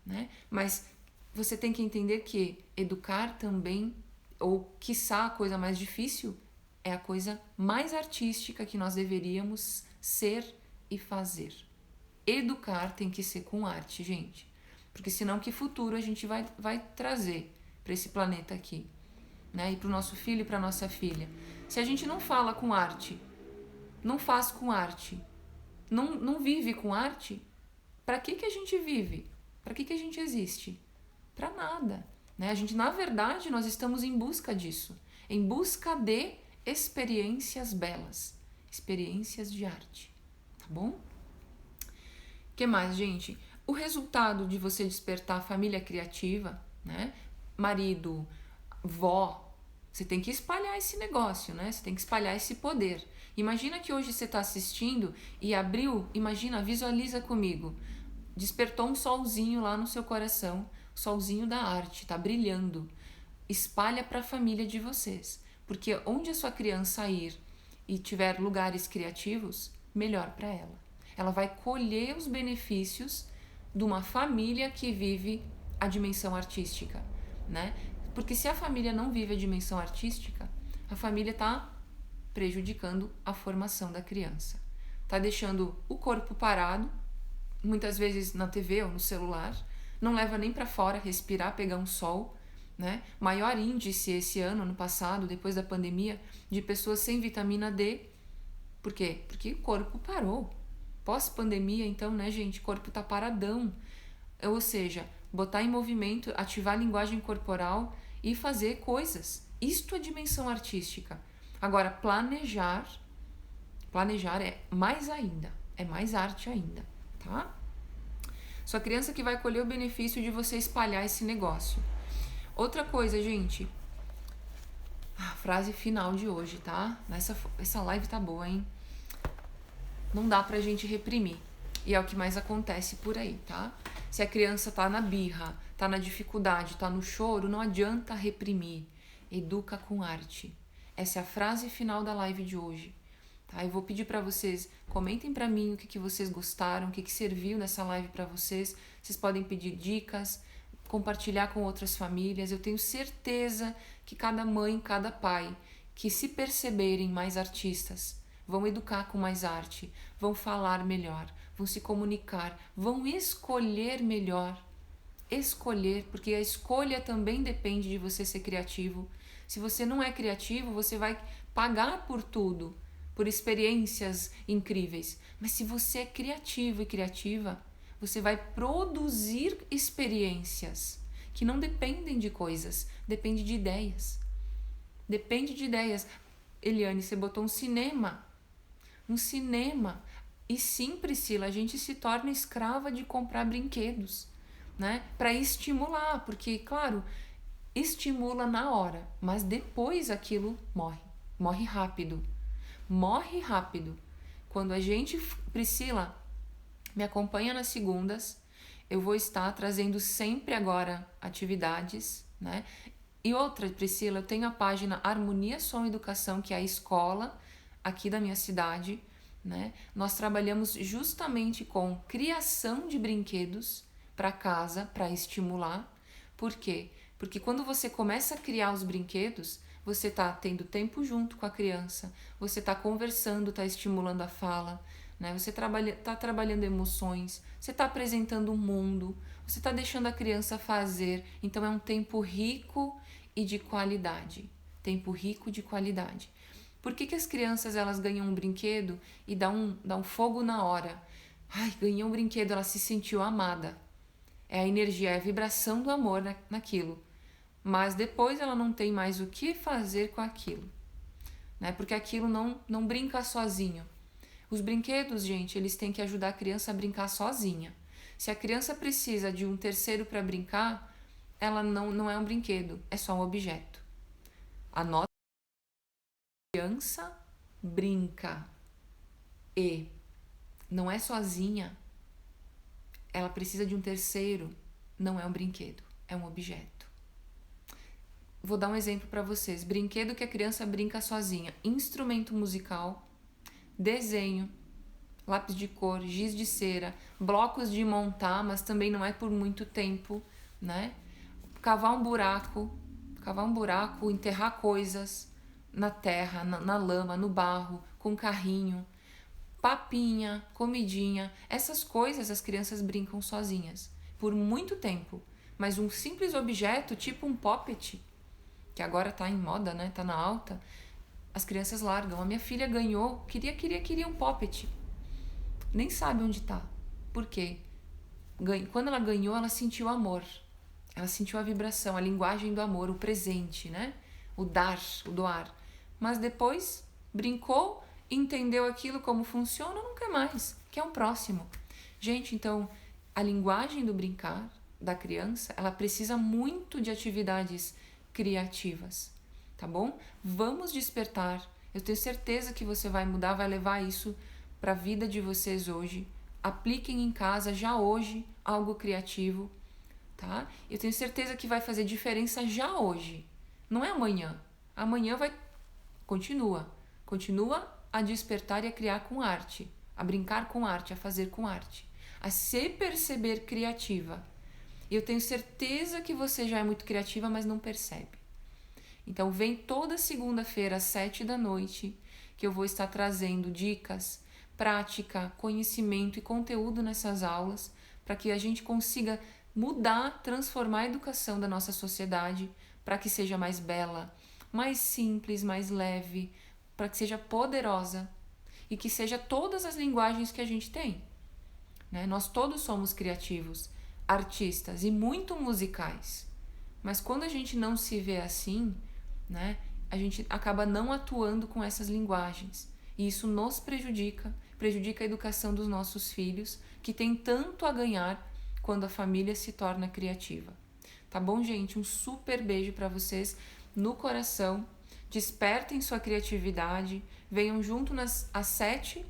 Né? Mas você tem que entender que educar também, ou quiçá a coisa mais difícil, é a coisa mais artística que nós deveríamos ser e fazer. Educar tem que ser com arte, gente. Porque senão que futuro a gente vai trazer para esse planeta aqui? Né? E para o nosso filho e para a nossa filha. Se a gente não fala com arte, não faz com arte, não vive com arte, para que a gente vive? Para que a gente existe? Para nada. Né? A gente, na verdade, nós estamos em busca disso. Em busca de experiências belas. Experiências de arte. Tá bom? O que mais, gente? O resultado de você despertar a família criativa, né? Marido, vó, você tem que espalhar esse negócio, né? Você tem que espalhar esse poder. Imagina que hoje você está assistindo e abriu, imagina, visualiza comigo. Despertou um solzinho lá no seu coração, solzinho da arte, tá brilhando. Espalha para a família de vocês, porque onde a sua criança ir e tiver lugares criativos, melhor para ela. Ela vai colher os benefícios de uma família que vive a dimensão artística, né? Porque se a família não vive a dimensão artística, a família está prejudicando a formação da criança. Está deixando o corpo parado, muitas vezes na TV ou no celular, não leva nem para fora respirar, pegar um sol, né? Maior índice esse ano passado, depois da pandemia, de pessoas sem vitamina D. Por quê? Porque o corpo parou. Pós-pandemia, então, né, gente, o corpo tá paradão. Ou seja, botar em movimento, ativar a linguagem corporal e fazer coisas. Isto é dimensão artística. Agora, planejar é mais ainda, é mais arte ainda, tá? Sua criança que vai colher o benefício de você espalhar esse negócio. Outra coisa, gente, a frase final de hoje, tá? Essa live tá boa, hein? Não dá pra gente reprimir. E é o que mais acontece por aí, tá? Se a criança tá na birra, tá na dificuldade, tá no choro, não adianta reprimir. Educa com arte. Essa é a frase final da live de hoje. Tá? Eu vou pedir para vocês, comentem para mim o que vocês gostaram, o que serviu nessa live para vocês. Vocês podem pedir dicas, compartilhar com outras famílias. Eu tenho certeza que cada mãe, cada pai, que se perceberem mais artistas, vão educar com mais arte, vão falar melhor, vão se comunicar, vão escolher melhor. Escolher, porque a escolha também depende de você ser criativo. Se você não é criativo, você vai pagar por tudo, por experiências incríveis. Mas se você é criativo e criativa, você vai produzir experiências que não dependem de coisas, depende de ideias. Depende de ideias. Eliane, você botou um cinema. Um cinema. E sim, Priscila, a gente se torna escrava de comprar brinquedos, né? Para estimular, porque, claro, estimula na hora, mas depois aquilo morre. Morre rápido. Morre rápido. Quando a gente, Priscila, me acompanha nas segundas, eu vou estar trazendo sempre agora atividades, né? E outra, Priscila, eu tenho a página Harmonia Som Educação, que é a escola aqui da minha cidade, né? Nós trabalhamos justamente com criação de brinquedos para casa, para estimular. Por quê? Porque quando você começa a criar os brinquedos, você está tendo tempo junto com a criança, você está conversando, está estimulando a fala, né? Você está trabalhando emoções, você está apresentando um mundo, você está deixando a criança fazer. Então é um tempo rico e de qualidade. Tempo rico de qualidade. Por que as crianças elas ganham um brinquedo e dá um fogo na hora? Ai, ganhou um brinquedo, ela se sentiu amada. É a energia, é a vibração do amor naquilo. Mas depois ela não tem mais o que fazer com aquilo, né? Porque aquilo não brinca sozinho. Os brinquedos, gente, eles têm que ajudar a criança a brincar sozinha. Se a criança precisa de um terceiro para brincar, ela não é um brinquedo, é só um objeto. A nossa criança brinca e não é sozinha, ela precisa de um terceiro, não é um brinquedo, é um objeto. Vou dar um exemplo para vocês. Brinquedo que a criança brinca sozinha. Instrumento musical, desenho, lápis de cor, giz de cera, blocos de montar, mas também não é por muito tempo, né? Cavar um buraco, enterrar coisas na terra, na lama, no barro, com carrinho, papinha, comidinha. Essas coisas as crianças brincam sozinhas por muito tempo. Mas um simples objeto, tipo um poppet, que agora tá em moda, né? Tá na alta, as crianças largam. A minha filha ganhou, queria um poppet. Nem sabe onde tá. Por quê? Quando ela ganhou, ela sentiu amor. Ela sentiu a vibração, a linguagem do amor, o presente, né? O dar, o doar. Mas depois brincou, entendeu aquilo como funciona, não quer mais. Quer um próximo. Gente, então, a linguagem do brincar da criança, ela precisa muito de atividades criativas, tá bom? Vamos despertar. Eu tenho certeza que você vai mudar, vai levar isso para a vida de vocês hoje. Apliquem em casa já hoje algo criativo, tá? Eu tenho certeza que vai fazer diferença já hoje. Não é amanhã. Amanhã vai continua a despertar e a criar com arte, a brincar com arte, a fazer com arte, a se perceber criativa. E eu tenho certeza que você já é muito criativa, mas não percebe. Então vem toda segunda-feira às 7 da noite que eu vou estar trazendo dicas, prática, conhecimento e conteúdo nessas aulas para que a gente consiga mudar, transformar a educação da nossa sociedade para que seja mais bela, mais simples, mais leve, para que seja poderosa e que seja todas as linguagens que a gente tem, né? Nós todos somos criativos, artistas e muito musicais, mas quando a gente não se vê assim, né, a gente acaba não atuando com essas linguagens e isso nos prejudica a educação dos nossos filhos, que tem tanto a ganhar quando a família se torna criativa. Tá bom, gente? Um super beijo para vocês no coração. Despertem sua criatividade, venham junto às 7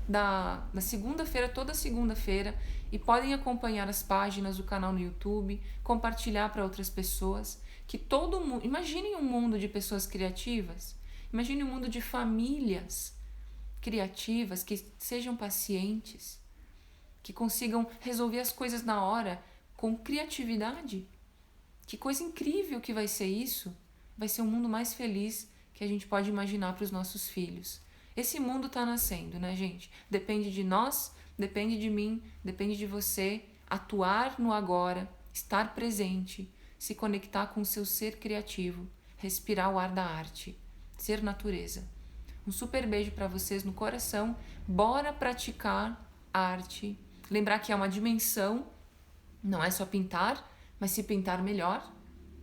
na segunda-feira, toda segunda-feira, e podem acompanhar as páginas do canal no YouTube, compartilhar para outras pessoas, que todo mundo, imaginem um mundo de pessoas criativas, imagine um mundo de famílias criativas que sejam pacientes, que consigam resolver as coisas na hora com criatividade. Que coisa incrível que vai ser isso! Vai ser um mundo mais feliz que a gente pode imaginar para os nossos filhos. Esse mundo está nascendo, né, gente? Depende de nós, depende de mim, depende de você atuar no agora, estar presente, se conectar com o seu ser criativo, respirar o ar da arte, ser natureza. Um super beijo para vocês no coração. Bora praticar arte. Lembrar que é uma dimensão, não é só pintar, mas se pintar melhor,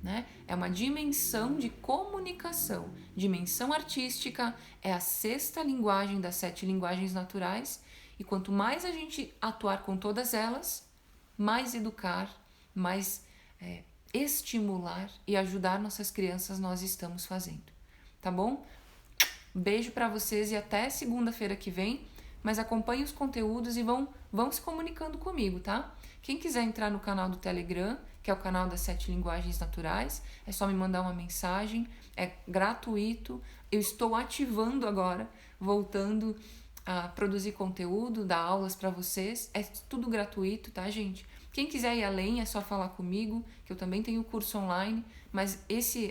né? É uma dimensão de comunicação. Dimensão artística é a 6ª linguagem das 7 linguagens naturais. E quanto mais a gente atuar com todas elas, mais educar, mais estimular e ajudar nossas crianças nós estamos fazendo. Tá bom? Beijo para vocês e até segunda-feira que vem. Mas acompanhem os conteúdos e vão se comunicando comigo, tá? Quem quiser entrar no canal do Telegram, que é o canal das 7 linguagens naturais, é só me mandar uma mensagem, é gratuito. Eu estou ativando agora, voltando a produzir conteúdo, dar aulas para vocês, é tudo gratuito, tá, gente? Quem quiser ir além é só falar comigo, que eu também tenho curso online, mas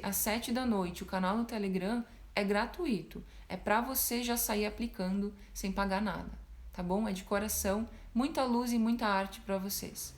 às 7 da noite, o canal no Telegram é gratuito, é para você já sair aplicando sem pagar nada, tá bom? É de coração, muita luz e muita arte para vocês.